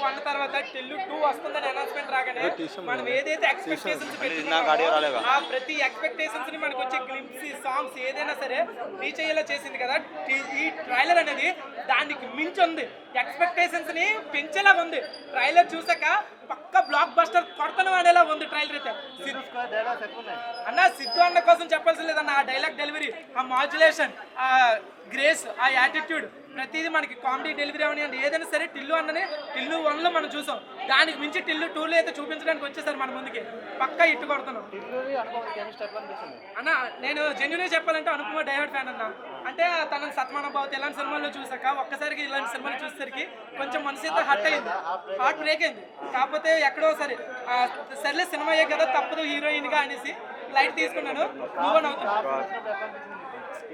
1 తర్వాత టిల్లు 2 వస్తుందని అనౌన్స్మెంట్ రాగానే మనం ఏదైతే ఎక్స్పెక్టేషన్స్ ఆ ప్రతి ఎక్స్పెక్టేషన్స్ ని మనకు వచ్చే గ్లింప్స్ సాంగ్స్ ఏదైనా సరే రీచ్ అయ్యేలా చేసింది కదా ఈ ట్రైలర్ అనేది. దానికి మించి ఉంది, ఎక్స్పెక్టేషన్స్ ని పెంచేలాగా ఉంది. ట్రైలర్ చూసాక పక్క బ్లాక్ బస్టర్ కొడతనం అనేలా ఉంది ట్రైలర్ అయితే. అన్న సిద్ధు అన్న కోసం చెప్పాల్సి లేదన్న, ఆ డైలాగ్ డెలివరీ, ఆ మాడ్యులేషన్, ఆ గ్రేస్, ఆ యాటిట్యూడ్, ప్రతిదీ మనకి కామెడీ డెలివరీ అవనివ్వండి ఏదైనా సరే టిల్లు అన్నని టిల్లు 1లో మనం చూసాం. దానికి మించి టిల్లు 2లో అయితే చూపించడానికి వచ్చేసారు మన ముందుకి. పక్కా ఇట్టు కొడుతున్నాం అన్న. నేను జెన్యున్గా చెప్పాలంటే అనుపమ డైవర్ట్ ఫ్యాన్ అన్న. అంటే తన సత్మాన భావత్ ఇలాంటి సినిమాల్లో చూసాక ఒక్కసారికి ఇలాంటి సినిమాలు చూసేసరికి కొంచెం మనసు అయితే హర్ట్ అయింది, హార్ట్ బ్రేక్ అయింది. కాకపోతే ఎక్కడో సర్లే సినిమా అయ్యే కదా తప్పదు హీరోయిన్గా అనేసి లైట్ తీసుకున్నాను, మూవ్ ఆన్ అవుతున్నాను.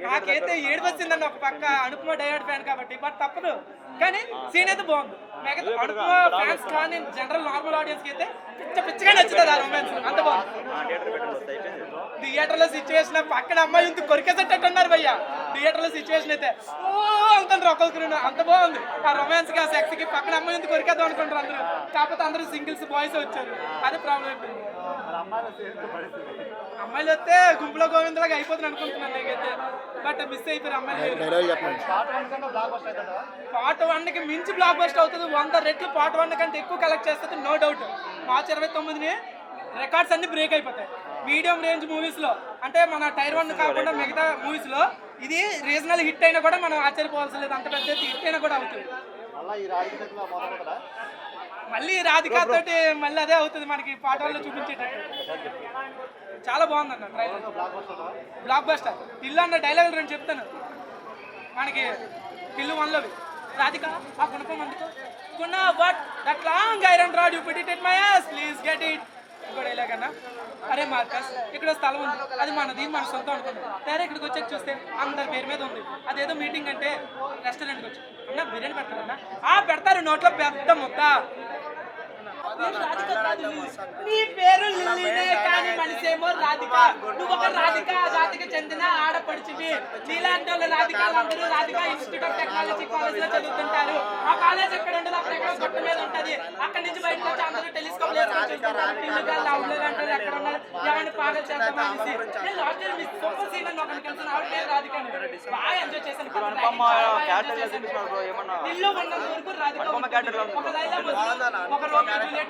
నాకైతే ఏడుపు వచ్చిందండి ఒక పక్క, అనుపమ డైవర్ట్ ఫ్యాన్ కాబట్టి. బట్ తప్పదు, కానీ సీన్ అయితే బాగుంది. అనుపమ ఫ్యాన్స్ కానీ జనరల్ నార్మల్ ఆడియన్స్కి అయితే పిచ్చగా నచ్చుతుంది ఆ రొమాన్స్, అంత బాగుంది. థియేటర్లో సిచ్యువేషన్ పక్కన అమ్మాయి ఇంత కొరికేసేటట్టు ఉన్నారు భయ్య. థియేటర్లో సిచ్యువేషన్ అయితే అంటారు ఒక్కొక్కరు, అంత బాగుంది. ఆ రొమాన్స్కి ఆ సెక్స్కి పక్కన అమ్మాయి ఇంత కొరికేద్దాం అనుకుంటారు అందరూ. కాకపోతే అందరూ సింగిల్స్ బాయ్స్ వచ్చారు, అదే ప్రాబ్లం అయిపోయింది. అమ్మాయిలు వస్తే గుంపులో గోవిందలాగా అయిపోతుంది అనుకుంటున్నాను నేనైతే, బట్ మిస్ అయిపోయారు అమ్మాయిలు. పార్ట్ 1కి మించి బ్లాక్ బస్టర్ అవుతుంది, 100 రెట్లు పార్ట్ 1 కంటే ఎక్కువ కలెక్ట్ చేస్తుంది, నో డౌట్. మార్చి 29ని రికార్డ్స్ అన్ని బ్రేక్ అయిపోతాయి. మీడియం రేంజ్ మూవీస్లో అంటే మన టైర్ 1 కాకుండా మిగతా మూవీస్లో ఇది రీజనల్ హిట్ అయినా కూడా మనం ఆశ్చర్యపోవాల్సిన లేదు, అంత పెద్ద హిట్ అయినా కూడా అవుతుంది. మళ్ళీ రాధికా తోటి మళ్ళీ అదే అవుతుంది మనకి పార్ట్ 1లో చూపించేటట్టు. చాలా బాగుందన్న ట్రైలర్, బ్లాక్ బస్టర్. టిల్లు అన్న డైలాగులు 2 చెప్తాను మనకి. టిల్లు 1లోవి రాధిక ఆ గుణపం అందుకో గుణ but that long iron rod you put it in my ass please get it. ఇంకో డైలాగ్ అన్న, అరే మార్కస్ ఇక్కడ స్థలం ఉంది, అది మనది, మన సొంతం అనుకున్నాం. సరే ఇక్కడికి వచ్చాక చూస్తే అందరి పేరు మీద ఉంది. అదేదో మీటింగ్ అంటే రెస్టారెంట్కి వచ్చి అన్న బిర్యానీ పెడతారన్నా, పెడతారు, నోట్లో పెద్ద ముద్ద. నీ పేరు లిల్లీనే కానీ మనిషేమో రాధిక, నువ్వు ఒక రాధిక జాతికి చెందిన ఆడపడుచువి. నీలాంటి వాళ్ళు రాధికాలందరూ Radhika institute of technology college లో చదువుతుంటారు. ఆ కాలేజ్ ఎక్కడ ఉండదు, అక్కడ ఎక్కడ కొట్ట మీద ఉంటది. అక్కడి నుంచి బయటకు వచ్చి అందరూ టెలిస్కోప్ చూస్తుంటారు. పిల్లగా లవ్లు అంటారు, ఎక్కడ ఉన్నారు ఎవరిని పాగలు చేద్దాం అనేసి. నేను లాస్ట్ ఇయర్ సూపర్ సీన్ అని ఒకరిని కలిసిన ఆవిడ పేరు రాధిక, బాగా ఎంజాయ్ చేశాను. ఇల్లు ఉన్నంత వరకు రాధిక ఒక లైలా ఒక రోమియో జూలియట్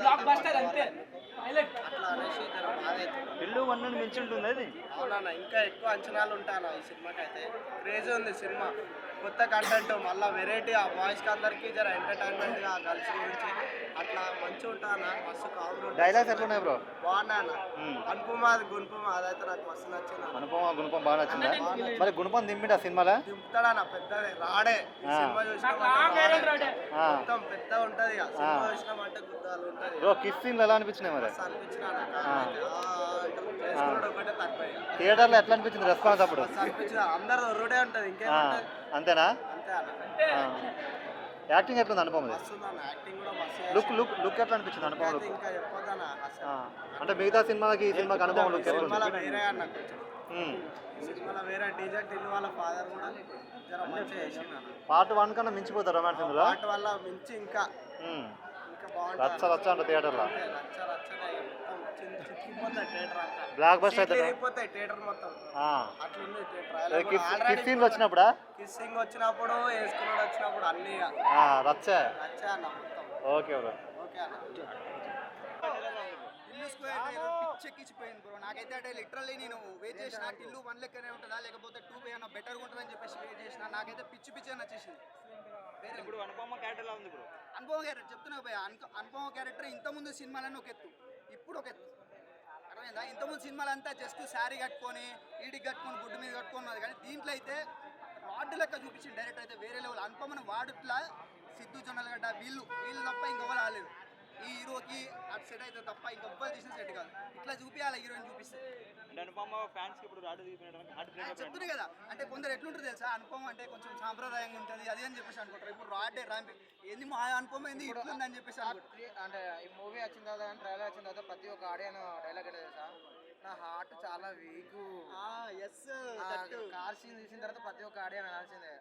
బ్లాక్ బస్టర్ అంతే. టిల్లు 1 మించి ఉంటుంది అది. అవునా, ఇంకా ఎక్కువ అంచనాలు ఉంటాను ఈ సినిమాకి. అయితే క్రేజ్ ఉంది సినిమా, కొత్త కంటెంట్, మళ్ళీ వెరైటీ, ఆ బాయ్స్కి అందరికీ జర ఎంటర్టైన్మెంట్గా గర్ల్స్ గురించి అట్లా మంచిగా ఉంటాను. మస్తు కామెడీ. డైలాగ్స్ ఎట్లా ఉన్నాయి బ్రో? బాగున్నా అన్న. అనుపమ గుణపమ అదైతే నాకు మస్తు నచ్చింది. అనుపమ గుణపం బాగా నచ్చిందా? మరి గుణపం దింపిడు ఆ సినిమాలో? దింపుతాడన్న, పెద్దది రాడే. సినిమా చూసినా మొత్తం పెద్ద ఉంటది, సినిమా చూసినామంటే గుద్దాలు ఉంటది. బ్రో కిస్ సీన్లు ఎలా అనిపించినాయి మరి? అనిపించిన ఒకటే తక్కువ. థియేటర్లో ఎట్లా అనిపించింది రెస్పాన్స్ అప్పుడు? అనిపించిన అందరు ఒరుడే ఉంటది, ఇంకేముంటది. అంతేనా? అంతే అన్న. యాక్టింగ్ ఎట్లుంది అనుపమది? యాక్టింగ్ కూడా మస్తు. లుక్ ఎట్లా అనిపించింది అనుపమ లుక్? ఇంకా చెప్పొద్దన్న. అంటే మిగతా సినిమాకి ఈ సినిమాకి అనుభవం లుక్ సినిమాలో వేరే అన్న, కొంచెం సినిమాలో వేరే. డీజర్ టిల్లు వాళ్ళ ఫాదర్ కూడా జర మంచిగా చేసిన. పార్ట్ 1 కన్నా మించిపోతారు రొమాన్స్ ఇందులో. పార్ట్ వల్ల మించి ఇంకా రచ్చ రచ్చ అంట థియేటర్లో. బ్లాక్ బస్టర్ అయిపోతాయి థియేటర్ మొత్తం. అట్లుంది థియేటర్. కిస్సింగ్ వచ్చినప్పుడా? కిస్సింగ్ వచ్చినప్పుడు, వేసుకున్నాడు వచ్చినప్పుడు అన్ని రచ్చ అన్న మొత్తం. Okay bro. ఓకే అన్న. టిల్లు స్క్వేర్ ట్రైలర్ పిచ్చెక్కిచ్చిపోయింది బ్రో. నాకైతే అంటే లిటరల్లీ నేను వెయిట్ చేసిన టిల్లు 1 లెక్కనే ఉంటుందా లేకపోతే 2 ఏమైనా బెటర్గా ఉంటుందని చెప్పేసి వెయిట్ చేసిన. నాకైతే పిచ్చి నచ్చేసింది. ఇప్పుడు అనుపమ క్యారెక్టర్ ఉంది బ్రో. అనుపమ క్యారెక్టర్ చెప్తున్నా భయ, అనుపమ క్యారెక్టర్ ఇంతకుముందు సినిమాలన్నీ ఒక ఎత్తు, ఇప్పుడు ఒక ఎత్తు. అర్థమైందా? ఇంతకుముందు సినిమాలంతా జస్ట్ శారీ కట్టుకొని ఈడికి కట్టుకొని గుడ్డు మీద కట్టుకున్నది, కానీ దీంట్లో అయితే రాడ్ లెక్క చూపించింది డైరెక్ట్. అయితే వేరే లెవెల్. అనుపమని వాడుట్లా సిద్ధు జొన్నలగడ్డ వీళ్ళు తప్ప ఇంకొకరు రాలేదు ఈ హీరోకి. అటు సెట్ అయితే తప్ప ఇంకొవ్వరు తీసిన సెట్ కాదు. ఇట్లా చూపించాలి హీరోయిన్ చూపిస్తే. అనుపమ ఫ్యాన్స్ ఇప్పుడు చెప్తుంది కదా, అంటే కొందరు ఎట్లుంటుంది తెలుసా, అనుపమ అంటే కొంచెం సాంప్రదాయంగా ఉంటుంది అది అని చెప్పేసి అనుకుంటారు. ఇప్పుడు రాడే రాంపి ఏంది మా అనుపమ ఏంది ఇట్లుంది అని చెప్పేసి అంటే ఈ మూవీ వచ్చిన తర్వాత ట్రైలర్ వచ్చిన తర్వాత ప్రతి ఒక్క ఆడియన్ డైలాగ్ తెలుసా, నా హార్ట్ చాలా వీక్. ఎస్ కార్ సీన్ చూసిన తర్వాత ప్రతి ఒక్క ఆడియన్ అనాల్సిందే.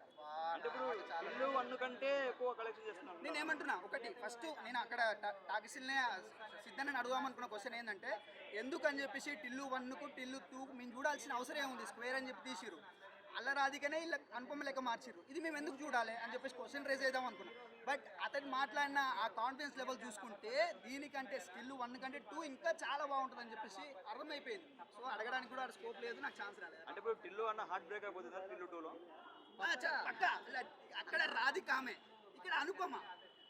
అంటే ఇప్పుడు ఇల్లు 1 కంటే ఎక్కువ కలెక్షన్ చేస్తున్నాను. నేను ఏమంటున్నా ఒకటి ఫస్ట్ నేను అక్కడ టాకీసిల్నే సిద్ధాన్ని అడుగుదామనుకున్న క్వశ్చన్ ఏంటంటే ఎందుకని చెప్పేసి టిల్లు 1కు టిల్లు 2కు మేము చూడాల్సిన అవసరం ఏముంది, స్క్వేర్ అని చెప్పి తీసిరు, అల్ల రాధికనే ఇలా అనుపమ లెక్క మార్చిరు, ఇది మేము ఎందుకు చూడాలి అని చెప్పేసి క్వశ్చన్ రేజ్ చేద్దాం అనుకున్నాం. బట్ అతను మాట్లాడిన ఆ కాన్ఫిడెన్స్ లెవెల్ చూసుకుంటే దీనికంటే స్టిల్ 1 కంటే 2 ఇంకా చాలా బాగుంటుంది అని చెప్పేసి అర్థమైపోయింది. సో అడగడానికి కూడా స్కోప్ లేదు, నాకు ఛాన్స్ రాలేదు. అంటే ఇప్పుడు టిల్లు అన్న హార్ట్ బ్రేక్ అయిపోతుంది టిల్లు 2లో. అక్కడ రాధిక ఆమె, ఇక్కడ అనుపమ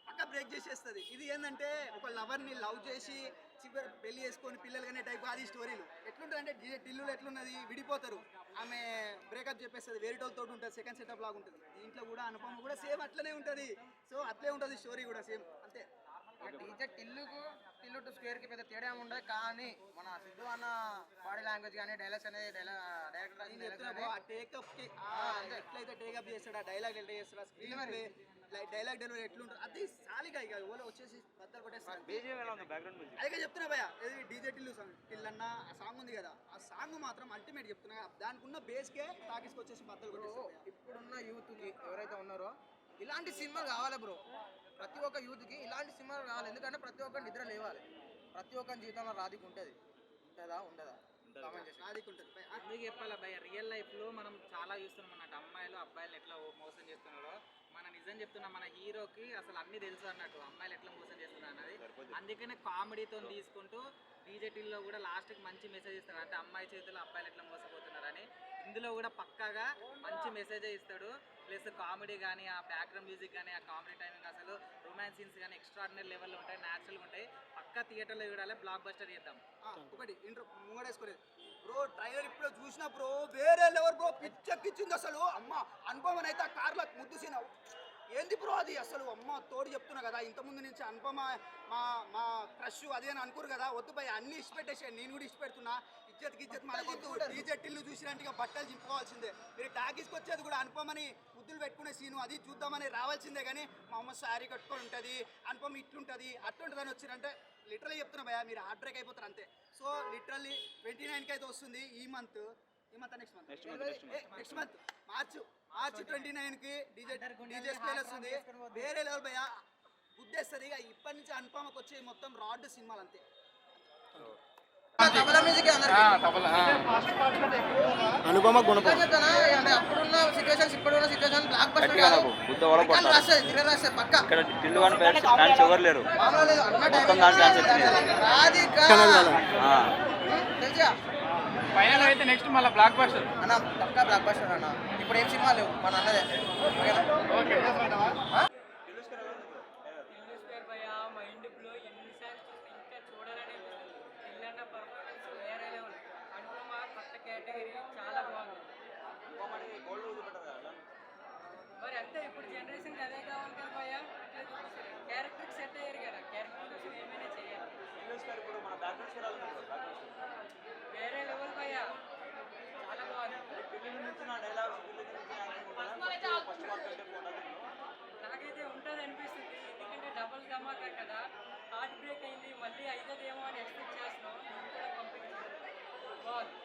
పక్క బ్రేక్ చేసేస్తుంది. ఇది ఏంటంటే ఒక లవర్ని లవ్ చేసి చివరి పెళ్లి చేసుకొని పిల్లలు కానీ టైప్ అది స్టోరీలు ఎట్లుంటుంది అంటే టిల్లులో ఎట్లున్నది, విడిపోతారు, ఆమె బ్రేకప్ చెప్పేస్తుంది, వేరేటోళ్ళతో ఉంటుంది, సెకండ్ సెటప్ లాగా ఉంటుంది. దీంట్లో కూడా అనుపమ కూడా సేమ్ అట్లనే ఉంటుంది. సో అట్లే ఉంటుంది స్టోరీ కూడా సేమ్ అంతే. టీచర్ టిల్లుకు టిల్లు టు స్క్వేర్కి పెద్ద తేడా ఏమి ఉండదు. కానీ మన సిద్ధు అన్న బాడీ లాంగ్వేజ్ కానీ డైలాగ్స్ అనేది డైరెక్టర్ ఆ టేకప్ కి ఎట్లయితే టేకప్ చేస్తాడు, ఆ డైలాగ్ ఎట్లా చేస్తాడు, స్క్రీన్ డైలాగ్ డెలివరీ ఎట్లుంటుంది అది సాలిగా ఇక ఓలో వచ్చేసి బద్దలు కొట్టేస్తారు. బీజిఎం ఎలా ఉంది బ్యాక్గ్రౌండ్ మ్యూజిక్? అదే చెప్తున్నా భయ, ఇది డీజే టిల్లు సాంగ్ టిల్లన్న ఆ సాంగ్ ఉంది కదా, ఆ సాంగ్ మాత్రం అల్టిమేట్ చెప్తున్నా. దానికి ఉన్న బేస్కే టాకీస్కి వచ్చేసి బద్దలు కొట్టేస్తారు. ఇప్పుడున్న యూత్కి ఎవరైతే ఉన్నారో ఇలాంటి సినిమాలు కావాలి బ్రో. ప్రతి ఒక్క యూత్కి ఇలాంటి సినిమాలు కావాలి. ఎందుకంటే ప్రతి ఒక్కరు నిద్ర లేవాలి. ప్రతి ఒక్కరి జీవితంలో రాధిక ఉంటుంది. ఉంటుందా ఉండదా కామెంట్ చేసి. రాధిక ఉంటుంది భయ. ఎందుకు చెప్పాలా భయ, రియల్ లైఫ్లో మనం చాలా చూస్తున్నాం అన్నట్టు, అమ్మాయిలు అబ్బాయిలు ఎట్లా మోసం చేస్తున్నారో. మన నిజం చెప్తున్నా, మన హీరోకి అసలు అన్ని తెలుసు అన్నట్టు అమ్మాయిలు ఎట్లా మోసం చేస్తున్నారు అన్నది. అందుకనే కామెడీతో తీసుకుంటూ డీజేటీల్లో కూడా లాస్ట్కి మంచి మెసేజ్ ఇస్తాడు, అంటే అమ్మాయి చేతుల్లో అబ్బాయిలు ఎట్లా మోసపోతున్నారని. ఇందులో కూడా పక్కాగా మంచి మెసేజే ఇస్తాడు. ప్లస్ కామెడీ కానీ, ఆ బ్యాక్గ్రౌండ్ మ్యూజిక్ కానీ, ఆ కామెడీ టైమింగ్, అసలు రొమాన్స్ సీన్స్ కానీ ఎక్స్ట్రాడినరీ లెవెల్లో ఉంటాయి, న్యాచురల్గా ఉంటాయి. పక్కా థియేటర్లో చూడాలి, బ్లాక్ బస్టర్ చేద్దాం. ఒకటి ఇంట్రో ముంగడేసుకోలేదు బ్రో, ట్రైలర్ ఇప్పుడు చూసినా బ్రో వేరే లెవెల్ బ్రో, పిచ్చెక్కిచ్చింది అసలు. అమ్మ అనుపమని అయితే ఆ కార్లో ముద్దుసిన ఏంది బ్రో అది అసలు. అమ్మ తోడు చెప్తున్నా కదా, ఇంతకుముందు నుంచి అనుపమ మా మా క్రష్ అదే అని అనుకోరు కదా, వద్దు భయ అన్ని ఇష్టపెట్టేసాను, నేను కూడా ఇష్టపెడుతున్నా. ఇజ్జత్ మనకొద్దు, డీజే టిల్లు చూసినట్టుగా బట్టలు చింపుకోవాల్సిందే. మీరు టాకీస్కి వచ్చేది కూడా అనుపమని ముద్దులు పెట్టుకునే సీను అది చూద్దామని రావాల్సిందే. కానీ మా అమ్మ శారీ కట్టుకొని ఉంటుంది, అనుపమ ఇట్లుంటుంది అట్లుంటుంది అని వచ్చిరంటే లిటరల్లీ చెప్తున్నా భయ, మీరు హార్ట్ బ్రేక్ అయిపోతారు అంతే. సో లిటరల్లీ 29కి అయితే వస్తుంది ఈ మంత్ నెక్స్ట్ మంత్ మార్చ్ 29కి డీజే స్పేల్ వస్తుంది. వేరే లెవెల్ భయ గుద్దేస్తుంది. ఇక ఇప్పటి నుంచి అనుపమకు వచ్చే మొత్తం రాడ్ సినిమాలు అంతే. తబలా మ్యూజిక్ అనుపమ అంటే అప్పుడున్న సిచ్యువేషన్స్ ఇప్పుడున్న సిచ్యువేషన్ బ్లాక్ బస్టర్ కాదు, రాస్తుంది పక్క. ఇక్కడ టిల్లు వన్ ఫ్యాన్స్ ఎవరు లేరు, మొత్తం దాని ఫ్యాన్స్ వచ్చినాయి. రాధిక తెలుసా ఫైనల్ అయితే నెక్స్ట్ మళ్ళీ బ్లాక్ బస్టర్ అన్న, పక్కా బ్లాక్ బస్టర్ అన్న. ఇప్పుడు ఏం సినిమా లేవు మన అన్నదే. మైండ్ బ్లో ఎన్నిసార్లు చూస్తే ఇంకా చూడాలనే పిల్లన్న పర్ఫార్మెన్స్ వేరే లెవెల్. అనుపమ కొత్త కేటగిరీ చాలా బాగుంది. మరి అంతే ఇప్పుడు జనరేషన్కి అదే కావాలి కదా భయ, క్యారెక్టర్కి సెట్ అయ్యారు కదా, క్యారెక్టర్ కోసం ఏమైనా చేయాలి. వేరే లెవెల్ భయ, చాలా బాగుంది. నాకైతే ఉంటుంది అనిపిస్తుంది, ఎందుకంటే డబుల్ ధమాకా కదా, హార్ట్ బ్రేక్ అయింది, మళ్ళీ అయితదేమో అని ఎక్స్పెక్ట్ చేస్తున్నాం. కూడా కంప్లీట్ బాగుంది.